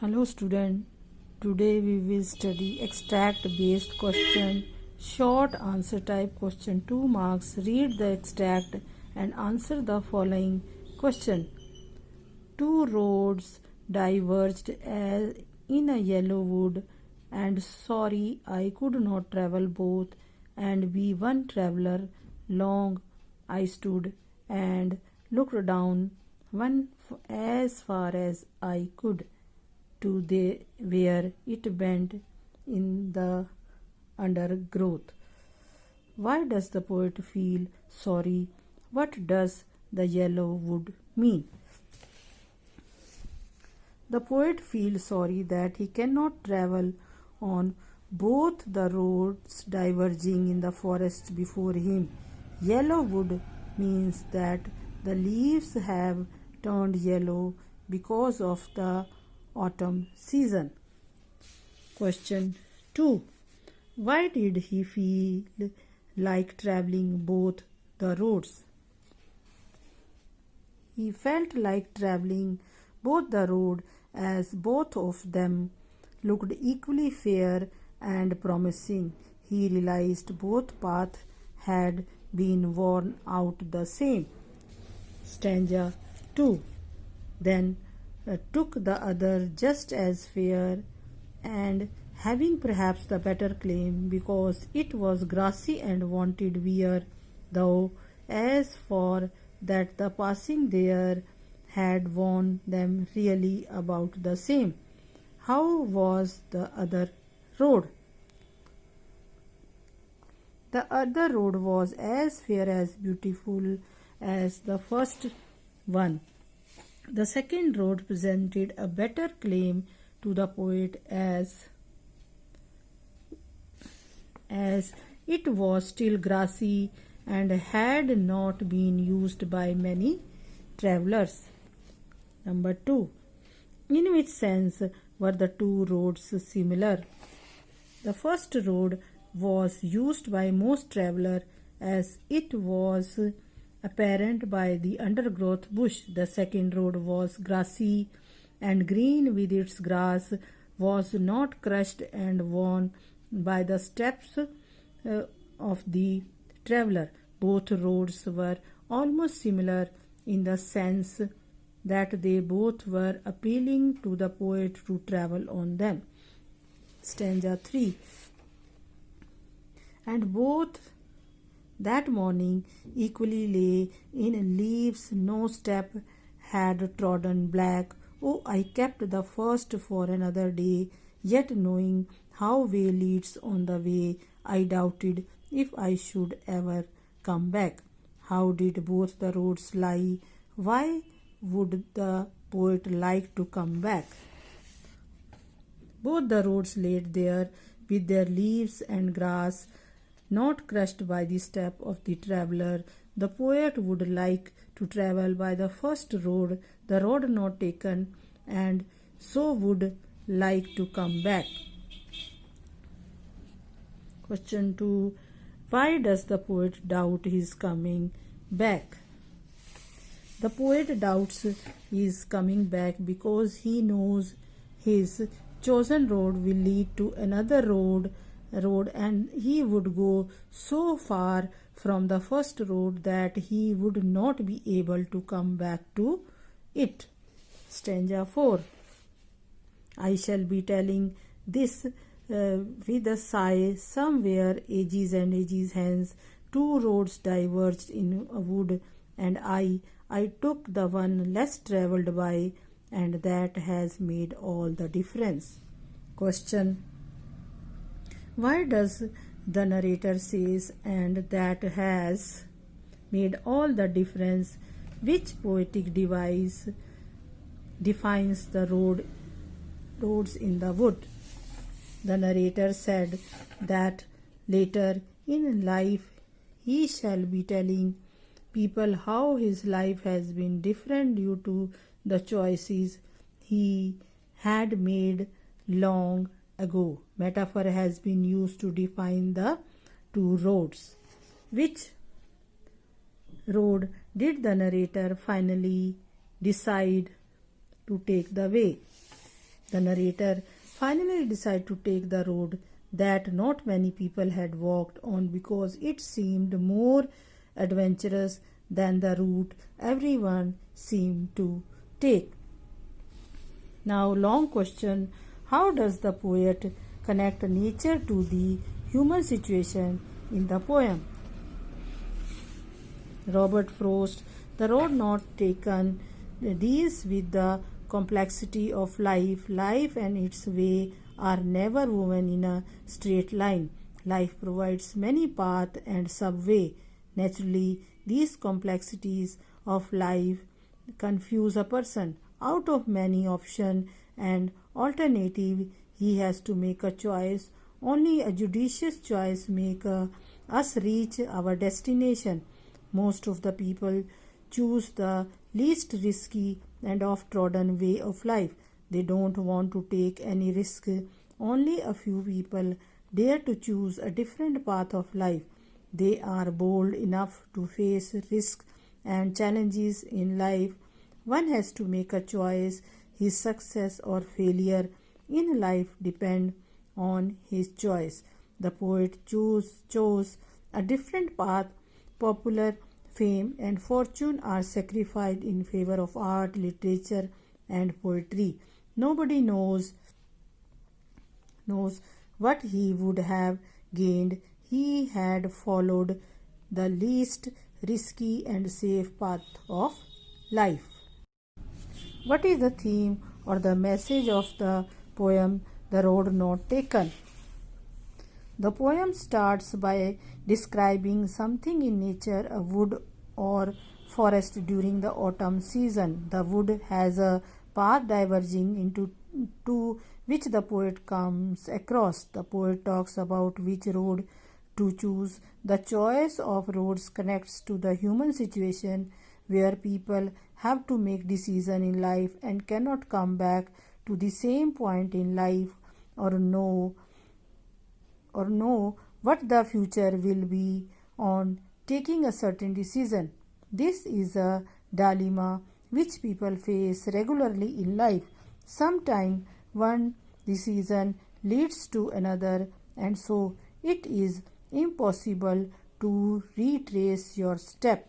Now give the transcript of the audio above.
Hello student, today we will study extract based question, short answer type question 2 marks. Read the extract and answer the following question. Two roads diverged in a yellow wood, and sorry I could not travel both, and be one traveler. Long I stood and looked down one as far as I could to the where it bent in the undergrowth. Why does the poet feel sorry? What does the yellow wood mean? The poet feels sorry that he cannot travel on both the roads diverging in the forest before him. Yellow wood means that the leaves have turned yellow because of the autumn season. Question 2. Why did he feel like traveling both the roads? He felt like traveling both the road as both of them looked equally fair and promising. He realized both paths had been worn out the same. Stanza 2. Then took the other just as fair, and having perhaps the better claim, because it was grassy and wanted wear, though as for that the passing there had worn them really about the same. How was the other road? The other road was as fair as beautiful as the first one. The second road presented a better claim to the poet as it was still grassy and had not been used by many travelers. Number 2. In which sense were the two roads similar? The first road was used by most travelers as it was apparent by the undergrowth bush. The second road was grassy and green, with its grass was not crushed and worn by the steps of the traveler. Both roads were almost similar in the sense that they both were appealing to the poet to travel on them. Stanza 3. And both that morning equally lay in leaves, no step had trodden black. Oh, I kept the first for another day, yet knowing how way leads on the way, I doubted if I should ever come back. How did both the roads lie? Why would the poet like to come back? Both the roads laid there with their leaves and grass, not crushed by the step of the traveler. The poet would like to travel by the first road, the road not taken, and so would like to come back. Question 2. Why does the poet doubt his coming back? The poet doubts his coming back because he knows his chosen road will lead to another road, and he would go so far from the first road that he would not be able to come back to it. Stanza 4. I shall be telling this with a sigh. Somewhere ages and ages hence, two roads diverged in a wood, and I took the one less travelled by, and that has made all the difference. Question. Why does the narrator says and that has made all the difference? Which poetic device defines the roads in the wood? The narrator said that later in life he shall be telling people how his life has been different due to the choices he had made long ago. Metaphor has been used to define the two roads. Which road did the narrator finally decide to take the way? The narrator finally decided to take the road that not many people had walked on because it seemed more adventurous than the route everyone seemed to take. Now, long question: how does the poet connect nature to the human situation in the poem? Robert Frost, The Road Not Taken, deals with the complexity of life. Life and its way are never woven in a straight line. Life provides many paths and subway. Naturally, these complexities of life confuse a person. Out of many options and alternative, he has to make a choice. Only a judicious choice make us reach our destination. Most of the people choose the least risky and oft-trodden way of life. They don't want to take any risk. Only a few people dare to choose a different path of life. They are bold enough to face risk and challenges in life. One has to make a choice. His success or failure in life depend on his choice. The poet chose a different path. Popular fame and fortune are sacrificed in favor of art, literature, and poetry. Nobody knows what he would have gained. He had followed the least risky and safe path of life. What is the theme or the message of the poem The Road Not Taken? The poem starts by describing something in nature, a wood or forest during the autumn season. The wood has a path diverging into two which the poet comes across. The poet talks about which road to choose. The choice of roads connects to the human situation where people have to make decisions in life and cannot come back to the same point in life or know what the future will be on taking a certain decision. This is a dilemma which people face regularly in life. Sometimes one decision leads to another, and so it is impossible to retrace your step.